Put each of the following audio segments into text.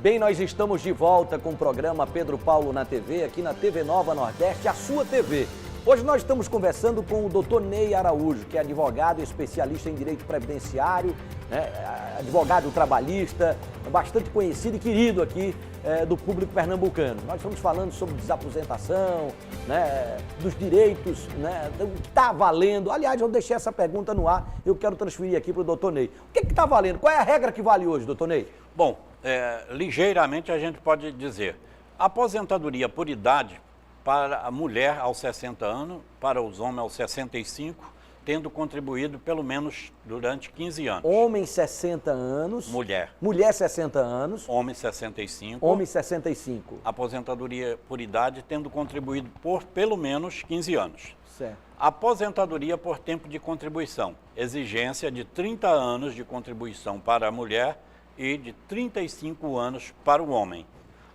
bem, nós estamos de volta com o programa Pedro Paulo na TV, aqui na TV Nova Nordeste, a sua TV. Hoje nós estamos conversando com o Dr. Ney Araújo, que é advogado e especialista em direito previdenciário, né, advogado trabalhista, bastante conhecido e querido aqui do público pernambucano. Nós estamos falando sobre desaposentação, né, dos direitos, né, do que está valendo. Aliás, eu deixei essa pergunta no ar, eu quero transferir aqui para o Dr. Ney. O que está valendo? Qual é a regra que vale hoje, Dr. Ney? Bom, ligeiramente a gente pode dizer, aposentadoria por idade para a mulher aos 60 anos, para os homens aos 65, tendo contribuído pelo menos durante 15 anos. Homem 60 anos. Mulher. Mulher 60 anos. Homem 65. Homem 65. Aposentadoria por idade tendo contribuído por pelo menos 15 anos. Certo. Aposentadoria por tempo de contribuição. Exigência de 30 anos de contribuição para a mulher e de 35 anos para o homem.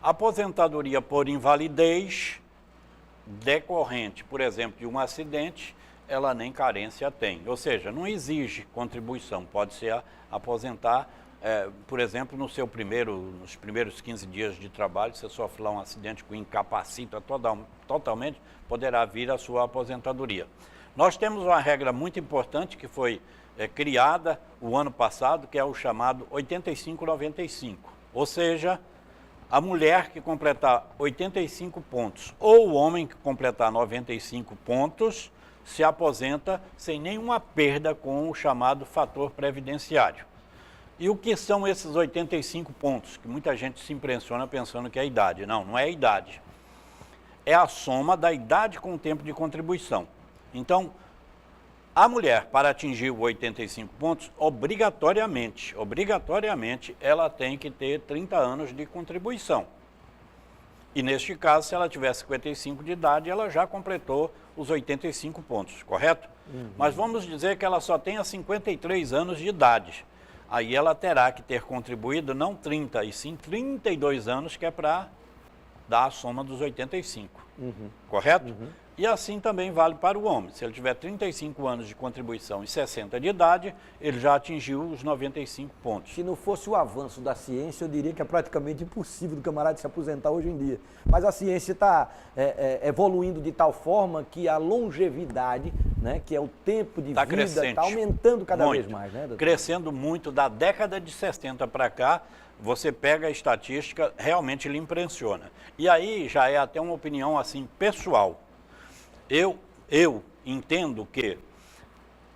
Aposentadoria por invalidez decorrente, por exemplo, de um acidente, ela nem carência tem. Ou seja, não exige contribuição. Pode ser aposentar, por exemplo, nos primeiros 15 dias de trabalho, você sofre lá um acidente que o incapacita totalmente, poderá vir a sua aposentadoria. Nós temos uma regra muito importante que foi criada o ano passado, que é o chamado 85-95. Ou seja, a mulher que completar 85 pontos ou o homem que completar 95 pontos se aposenta sem nenhuma perda com o chamado fator previdenciário. E o que são esses 85 pontos? Que muita gente se impressiona pensando que é a idade. Não, não é a idade. É a soma da idade com o tempo de contribuição. Então, a mulher, para atingir os 85 pontos, obrigatoriamente, ela tem que ter 30 anos de contribuição. E neste caso, se ela tiver 55 de idade, ela já completou os 85 pontos, correto? Uhum. Mas vamos dizer que ela só tenha 53 anos de idade. Aí ela terá que ter contribuído não 30, e sim 32 anos, que é para dar a soma dos 85, correto? Uhum. E assim também vale para o homem. Se ele tiver 35 anos de contribuição e 60 de idade, ele já atingiu os 95 pontos. Se não fosse o avanço da ciência, eu diria que é praticamente impossível do camarada se aposentar hoje em dia. Mas a ciência está evoluindo de tal forma que a longevidade, né, que é o tempo de vida, está aumentando cada vez mais, né, doutor? Crescendo muito. Da década de 60 para cá, você pega a estatística, realmente lhe impressiona. E aí já é até uma opinião assim pessoal. Eu entendo que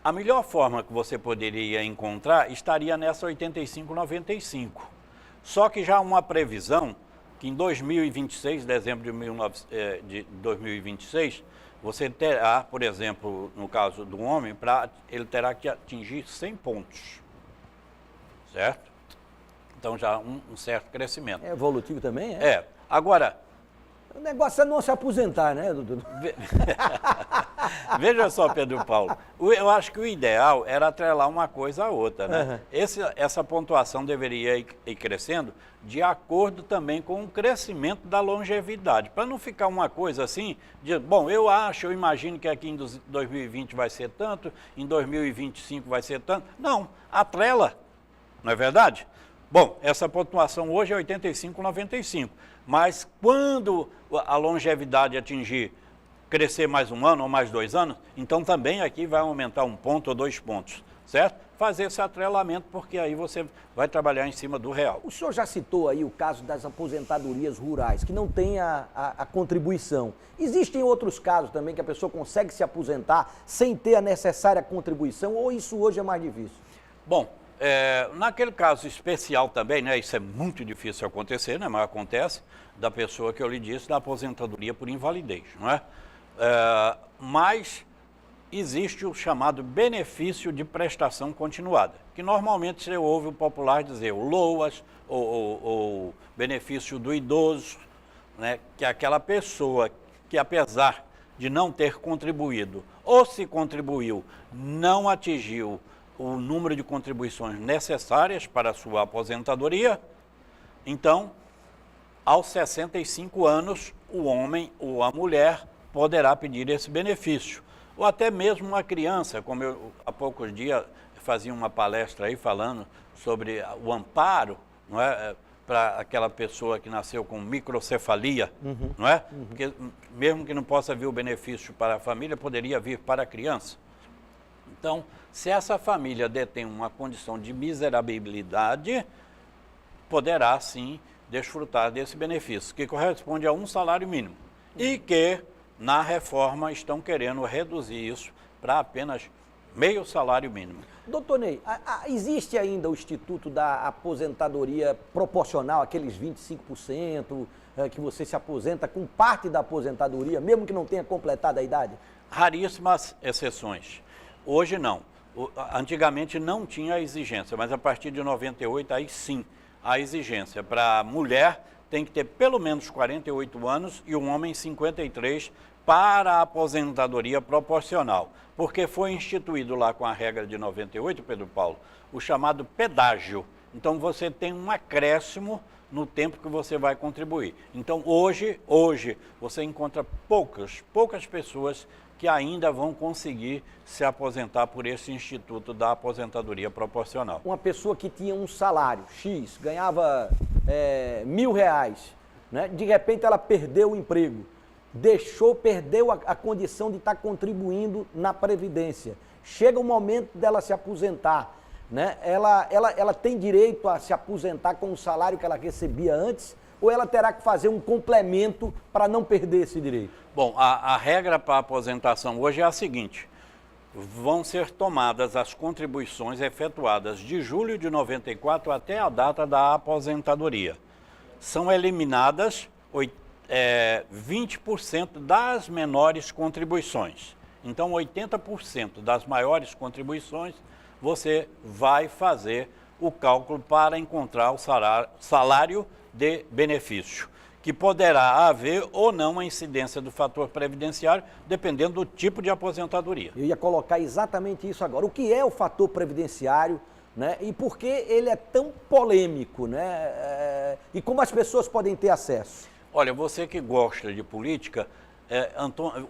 a melhor forma que você poderia encontrar estaria nessa 85-95. Só que já há uma previsão que em 2026, dezembro de 2026, você terá, por exemplo, no caso do homem, ele terá que atingir 100 pontos, certo? Então já um certo crescimento. É evolutivo também, é? É. Agora, o negócio é não se aposentar, né, doutor? Veja só, Pedro Paulo, eu acho que o ideal era atrelar uma coisa à outra, né? Uhum. Essa pontuação deveria ir crescendo de acordo também com o crescimento da longevidade, para não ficar uma coisa assim, bom, eu imagino que aqui em 2020 vai ser tanto, em 2025 vai ser tanto. Não, atrela, não é verdade? Bom, essa pontuação hoje é 85-95, mas quando a longevidade atingir, crescer mais um ano ou mais 2 anos, então também aqui vai aumentar 1 ponto ou 2 pontos, certo? Fazer esse atrelamento, porque aí você vai trabalhar em cima do real. O senhor já citou aí o caso das aposentadorias rurais, que não tem a contribuição. Existem outros casos também que a pessoa consegue se aposentar sem ter a necessária contribuição, ou isso hoje é mais difícil? Bom, naquele caso especial também, né, isso é muito difícil acontecer, né, mas acontece, da pessoa que eu lhe disse, da aposentadoria por invalidez, não é? Mas existe o chamado benefício de prestação continuada, que normalmente você ouve o popular dizer o LOAS, ou benefício do idoso, né, que é aquela pessoa que, apesar de não ter contribuído, ou se contribuiu, não atingiu o número de contribuições necessárias para a sua aposentadoria, então, aos 65 anos, o homem ou a mulher poderá pedir esse benefício. Ou até mesmo uma criança, como eu há poucos dias fazia uma palestra aí falando sobre o amparo, não é, para aquela pessoa que nasceu com microcefalia, não é? Porque mesmo que não possa vir o benefício para a família, poderia vir para a criança. Então, se essa família detém uma condição de miserabilidade, poderá sim desfrutar desse benefício, que corresponde a um salário mínimo. E que, na reforma, estão querendo reduzir isso para apenas meio salário mínimo. Doutor Ney, existe ainda o Instituto da Aposentadoria Proporcional, aqueles 25% que você se aposenta com parte da aposentadoria, mesmo que não tenha completado a idade? Raríssimas exceções. Hoje não. Antigamente não tinha a exigência, mas a partir de 98 aí sim a exigência. Para a mulher tem que ter pelo menos 48 anos e um homem 53 para a aposentadoria proporcional. Porque foi instituído lá com a regra de 98, Pedro Paulo, o chamado pedágio. Então você tem um acréscimo no tempo que você vai contribuir. Então hoje você encontra poucas pessoas que ainda vão conseguir se aposentar por esse Instituto da Aposentadoria Proporcional. Uma pessoa que tinha um salário X, ganhava R$1.000, né? De repente ela perdeu o emprego, perdeu a condição de estar contribuindo na Previdência. Chega o momento dela se aposentar, né? Ela tem direito a se aposentar com o salário que ela recebia antes, ou ela terá que fazer um complemento para não perder esse direito? Bom, a regra para a aposentação hoje é a seguinte: vão ser tomadas as contribuições efetuadas de julho de 94 até a data da aposentadoria. São eliminadas 20% das menores contribuições. Então, 80% das maiores contribuições, você vai fazer o cálculo para encontrar o salário de benefício, que poderá haver ou não a incidência do fator previdenciário, dependendo do tipo de aposentadoria. Eu ia colocar exatamente isso agora. O que é o fator previdenciário, né? E por que ele é tão polêmico, né? E como as pessoas podem ter acesso? Olha, você que gosta de política,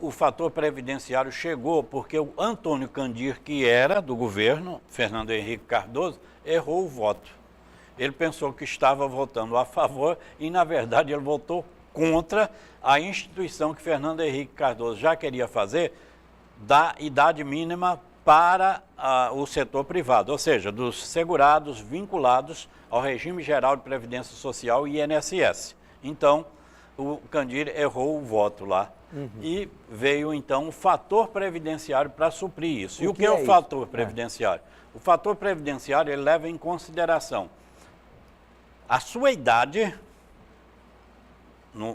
o fator previdenciário chegou porque o Antônio Candir, que era do governo, Fernando Henrique Cardoso, errou o voto. Ele pensou que estava votando a favor e, na verdade, ele votou contra a instituição que Fernando Henrique Cardoso já queria fazer da idade mínima para o setor privado, ou seja, dos segurados vinculados ao regime geral de previdência social e INSS. Então, o Candir errou o voto lá. E veio, então, o fator previdenciário para suprir isso. E o que é o fator previdenciário? O fator previdenciário, ele leva em consideração a sua idade,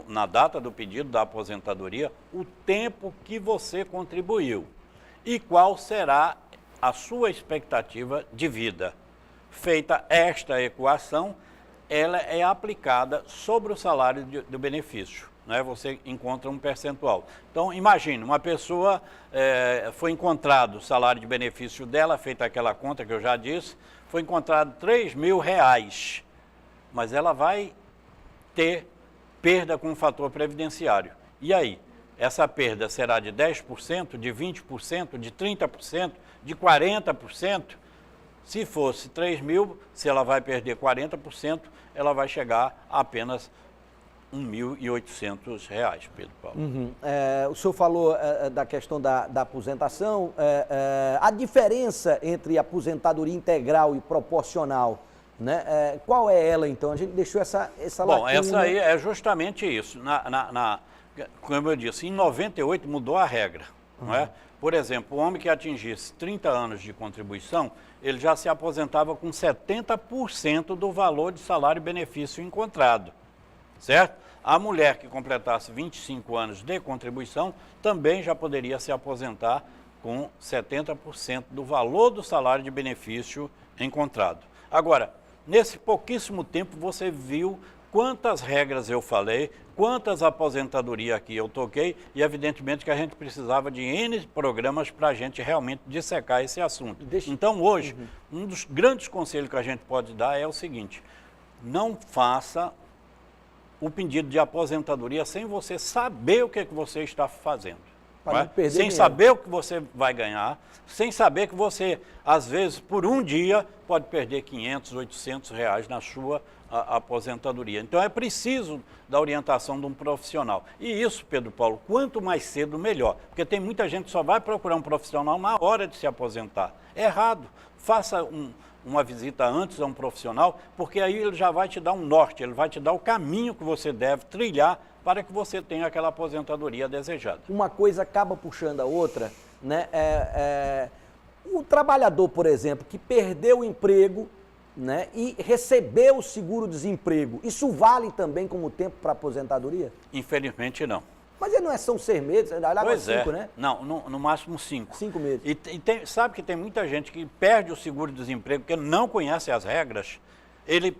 na data do pedido da aposentadoria, o tempo que você contribuiu e qual será a sua expectativa de vida. Feita esta equação, ela é aplicada sobre o salário do benefício, né? Você encontra um percentual. Então, imagine, uma pessoa foi encontrado o salário de benefício dela, feita aquela conta que eu já disse, foi encontrado R$3.000, mas ela vai ter perda com o fator previdenciário. E aí? Essa perda será de 10%, de 20%, de 30%, de 40%? Se fosse 3.000, se ela vai perder 40%, ela vai chegar a apenas R$1.800, Pedro Paulo. O senhor falou da questão da aposentação. A diferença entre aposentadoria integral e proporcional, né? Qual é ela, então? A gente deixou essa lacuna. Bom, essa aí é justamente isso. Como eu disse, em 98 mudou a regra. Não é? Por exemplo, o homem que atingisse 30 anos de contribuição, ele já se aposentava com 70% do valor de salário e benefício encontrado, certo? A mulher que completasse 25 anos de contribuição também já poderia se aposentar com 70% do valor do salário de benefício encontrado. Agora, nesse pouquíssimo tempo você viu quantas regras eu falei, quantas aposentadorias aqui eu toquei, e evidentemente que a gente precisava de N programas para a gente realmente dissecar esse assunto. Então hoje, um dos grandes conselhos que a gente pode dar é o seguinte: não faça o pedido de aposentadoria sem você saber o que você está fazendo. Para não perder sem dinheiro. saber o que você vai ganhar, sem saber que você, às vezes, por um dia, pode perder 500, 800 reais na sua aposentadoria. Então é preciso da orientação de um profissional. E isso, Pedro Paulo, quanto mais cedo, melhor. Porque tem muita gente que só vai procurar um profissional na hora de se aposentar. É errado. Faça uma visita antes a um profissional, porque aí ele já vai te dar um norte, ele vai te dar o caminho que você deve trilhar para que você tenha aquela aposentadoria desejada. Uma coisa acaba puxando a outra, né? O trabalhador, por exemplo, que perdeu o emprego, né, e recebeu o seguro-desemprego, isso vale também como tempo para aposentadoria? Infelizmente, não. Mas ele não são 6 meses, Pois 5, é. né? Não, no máximo 5. 5 meses. E sabe que tem muita gente que perde o seguro-desemprego porque não conhece as regras. Ele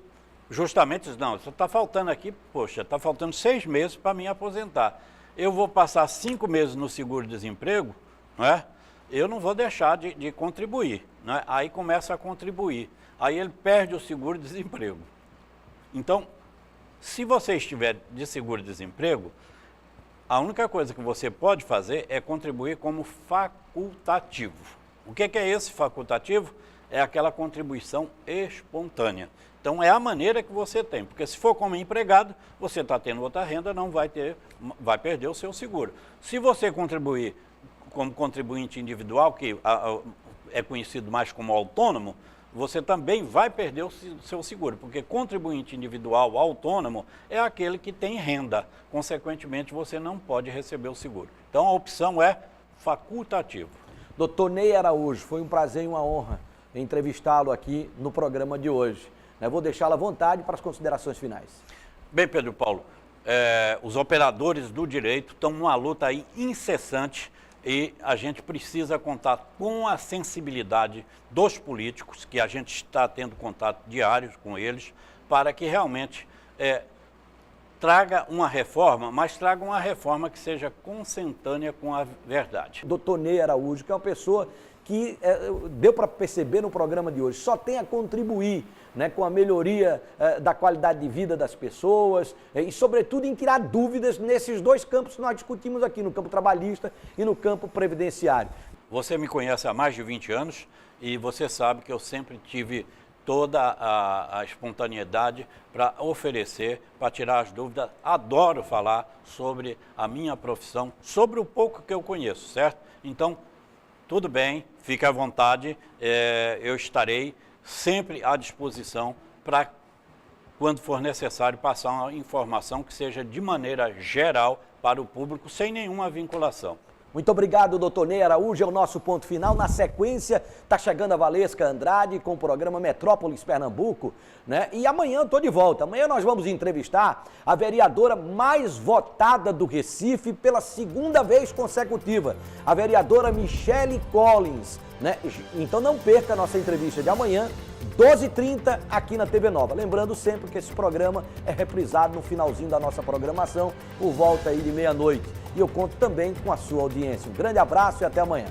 justamente diz, não, está faltando aqui, poxa, está faltando 6 meses para me aposentar. Eu vou passar 5 meses no seguro-desemprego, não é? Eu não vou deixar de contribuir, não é? Aí começa a contribuir. Aí ele perde o seguro-desemprego. Então, se você estiver de seguro-desemprego, a única coisa que você pode fazer é contribuir como facultativo. O que é esse facultativo? É aquela contribuição espontânea. Então, é a maneira que você tem, porque se for como empregado, você está tendo outra renda, não vai perder o seu seguro. Se você contribuir como contribuinte individual, que é conhecido mais como autônomo, você também vai perder o seu seguro, porque contribuinte individual autônomo é aquele que tem renda. Consequentemente, você não pode receber o seguro. Então, a opção é facultativo. Doutor Ney Araújo, foi um prazer e uma honra entrevistá-lo aqui no programa de hoje. Eu vou deixá-lo à vontade para as considerações finais. Bem, Pedro Paulo, os operadores do direito estão numa luta aí incessante e a gente precisa contar com a sensibilidade dos políticos, que a gente está tendo contato diário com eles, para que realmente traga uma reforma, mas traga uma reforma que seja consentânea com a verdade. Doutor Ney Araújo, que é uma pessoa que deu para perceber no programa de hoje, só tem a contribuir, né, com a melhoria da qualidade de vida das pessoas e, sobretudo, em tirar dúvidas nesses 2 campos que nós discutimos aqui, no campo trabalhista e no campo previdenciário. Você me conhece há mais de 20 anos e você sabe que eu sempre tive toda a espontaneidade para oferecer, para tirar as dúvidas. Adoro falar sobre a minha profissão, sobre o pouco que eu conheço, certo? Então, tudo bem, fique à vontade, eu estarei sempre à disposição para, quando for necessário, passar uma informação que seja de maneira geral para o público, sem nenhuma vinculação. Muito obrigado, doutor Ney Araújo, é o nosso ponto final. Na sequência, está chegando a Valesca Andrade com o programa Metrópolis Pernambuco, né? E amanhã eu estou de volta. Amanhã nós vamos entrevistar a vereadora mais votada do Recife pela 2ª vez consecutiva, a vereadora Michele Collins, né? Então não perca a nossa entrevista de amanhã, 12h30, aqui na TV Nova. Lembrando sempre que esse programa é reprisado no finalzinho da nossa programação, por volta aí de meia-noite. E eu conto também com a sua audiência. Um grande abraço e até amanhã.